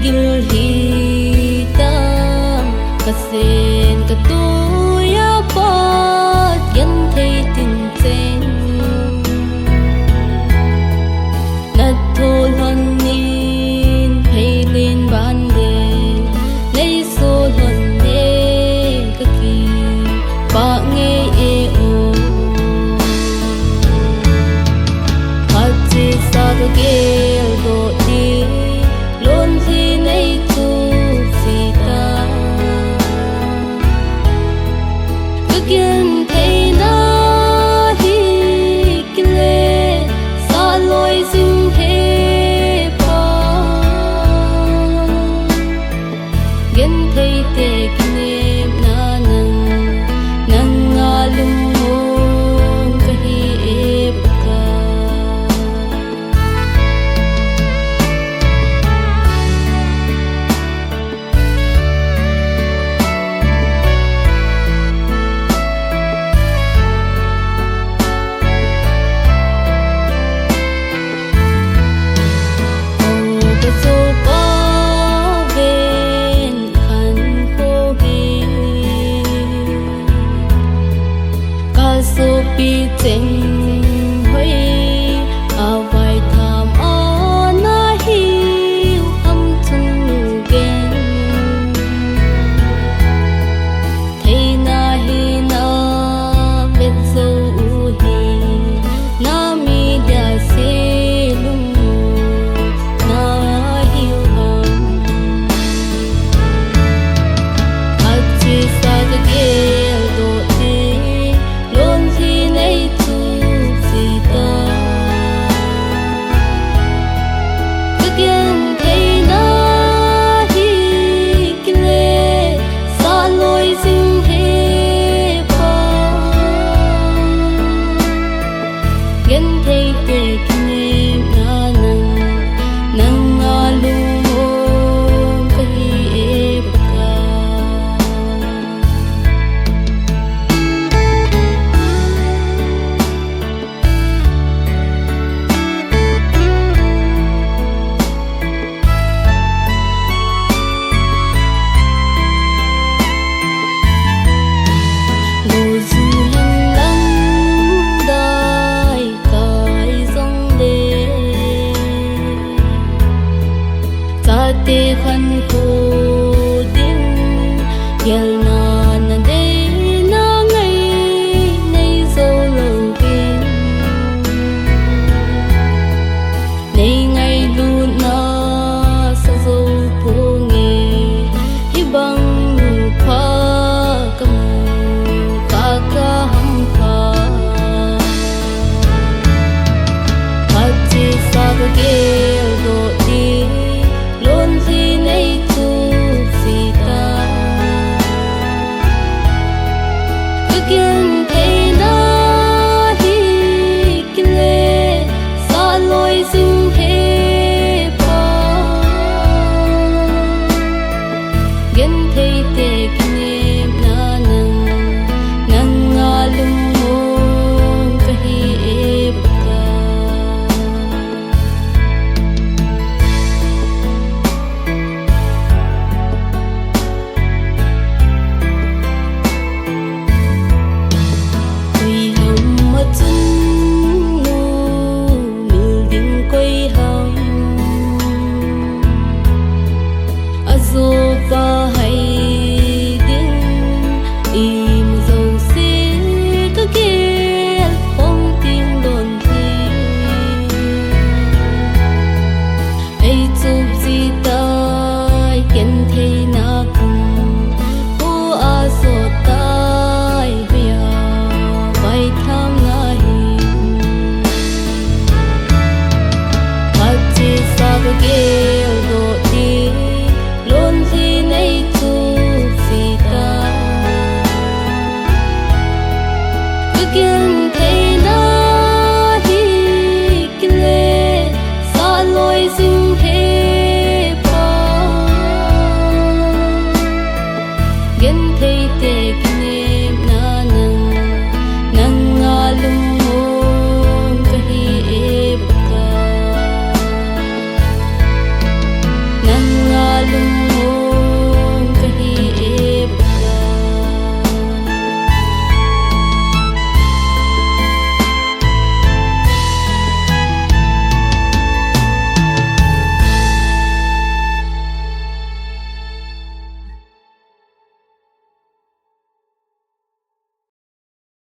gilhita kasen katuya pat yan thei tin chen nat thol hon nin pheilin ban de nei so hon ne ka ki pa nge e o hati sa ka gel do di lon thi nei tu sita again thei na hi kile sa loi sin he pa gen thei te kinem na nang ngalum mon kahi e baka so pi cheng hoi a vai tham a na hi ham chung gen thei na hi na bet so hi na mi da se lung na hi ham achi sa ge do gen thei te kinem na nang alu mon kahi e baka lo zu hen lang dai kai zong de ta te khan ko din gel na